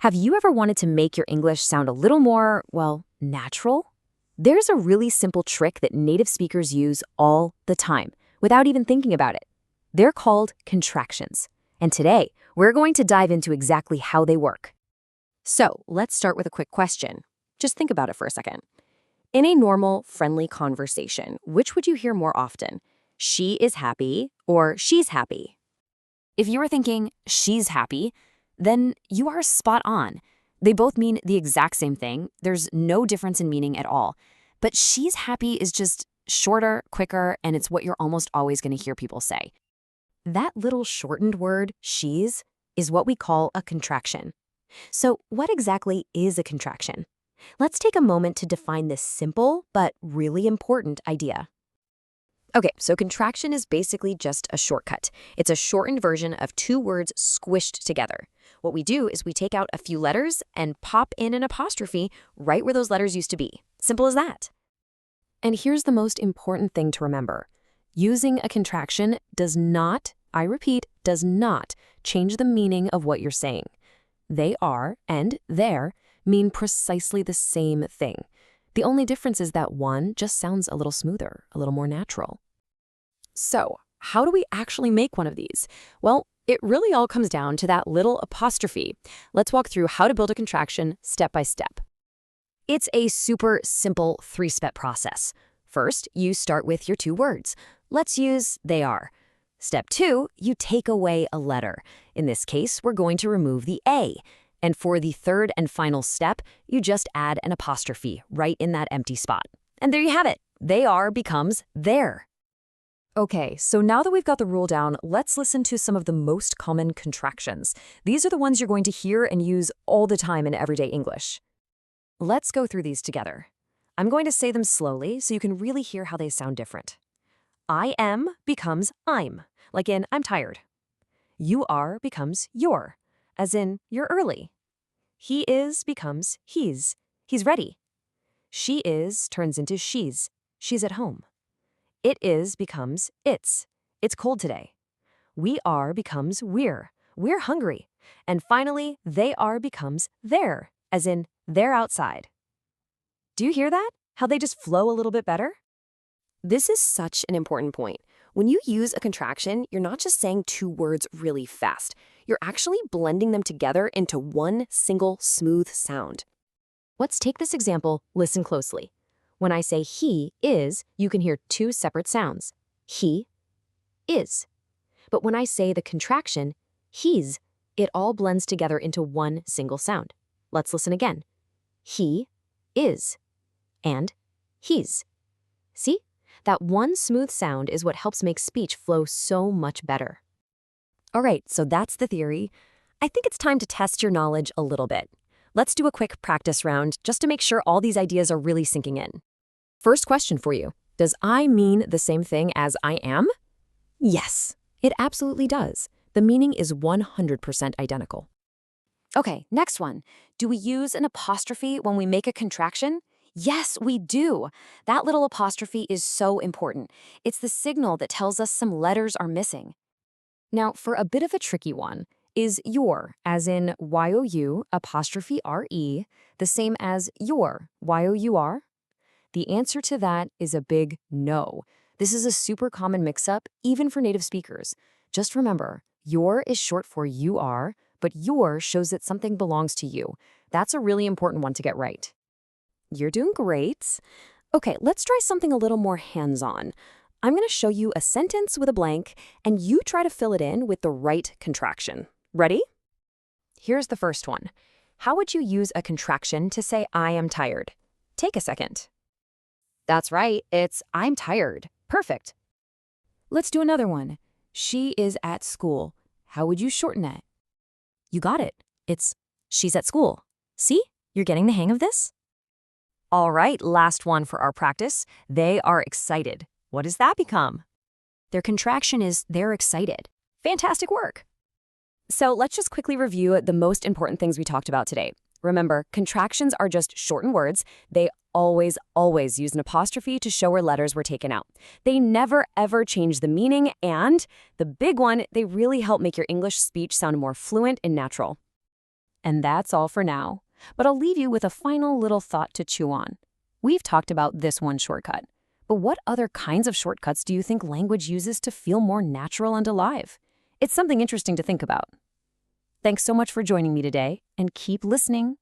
Have you ever wanted to make your English sound a little more, well, natural? There's a really simple trick that native speakers use all the time, without even thinking about it. They're called contractions. And today, we're going to dive into exactly how they work. So, let's start with a quick question. Just think about it for a second. In a normal, friendly conversation, which would you hear more often? She is happy or she's happy? If you were thinking, she's happy, then you are spot on. They both mean the exact same thing. There's no difference in meaning at all. But she's happy is just shorter, quicker, and it's what you're almost always going to hear people say. That little shortened word, she's, is what we call a contraction. So what exactly is a contraction? Let's take a moment to define this simple but really important idea. Okay, so contraction is basically just a shortcut. It's a shortened version of two words squished together. What we do is we take out a few letters and pop in an apostrophe right where those letters used to be. Simple as that. And here's the most important thing to remember. Using a contraction does not, I repeat, does not change the meaning of what you're saying. They are and their mean precisely the same thing. The only difference is that one just sounds a little smoother, a little more natural. So, how do we actually make one of these? Well, it really all comes down to that little apostrophe. Let's walk through how to build a contraction step by step. It's a super simple three-step process. First, you start with your two words. Let's use they are. Step 2, you take away a letter. In this case, we're going to remove the A. And for the third and final step, you just add an apostrophe right in that empty spot. And there you have it. They are becomes there. Okay, so now that we've got the rule down, let's listen to some of the most common contractions. These are the ones you're going to hear and use all the time in everyday English. Let's go through these together. I'm going to say them slowly so you can really hear how they sound different. I am becomes I'm, like in I'm tired. You are becomes you're, as in you're early. He is becomes he's ready. She is turns into she's at home. It is becomes it's cold today. We are becomes we're hungry. And finally, they are becomes they're, as in they're outside. Do you hear that? How they just flow a little bit better? This is such an important point. When you use a contraction, you're not just saying two words really fast. You're actually blending them together into one single smooth sound. Let's take this example, listen closely. When I say he is, you can hear two separate sounds. He is. But when I say the contraction, he's, it all blends together into one single sound. Let's listen again. He is. And he's. See? That one smooth sound is what helps make speech flow so much better. All right, so that's the theory. I think it's time to test your knowledge a little bit. Let's do a quick practice round just to make sure all these ideas are really sinking in. First question for you. Does I mean the same thing as I am? Yes, it absolutely does. The meaning is 100% identical. Okay, next one. Do we use an apostrophe when we make a contraction? Yes, we do. That little apostrophe is so important. It's the signal that tells us some letters are missing. Now, for a bit of a tricky one, is your, as in Y-O-U apostrophe R-E, the same as your, Y-O-U-R? The answer to that is a big no. This is a super common mix-up, even for native speakers. Just remember, your is short for you are, but your shows that something belongs to you. That's a really important one to get right. You're doing great. Okay, let's try something a little more hands-on. I'm going to show you a sentence with a blank, and you try to fill it in with the right contraction. Ready? Here's the first one. How would you use a contraction to say I am tired? Take a second. That's right, it's I'm tired. Perfect. Let's do another one. She is at school. How would you shorten that? You got it. It's she's at school. See? You're getting the hang of this? All right, last one for our practice. They are excited. What does that become? Their contraction is they're excited. Fantastic work. So let's just quickly review the most important things we talked about today. Remember, contractions are just shortened words. They always use an apostrophe to show where letters were taken out. They never, ever change the meaning, and the big one, they really help make your English speech sound more fluent and natural. And that's all for now. But I'll leave you with a final little thought to chew on. We've talked about this one shortcut, but what other kinds of shortcuts do you think language uses to feel more natural and alive? It's something interesting to think about. Thanks so much for joining me today, and keep listening.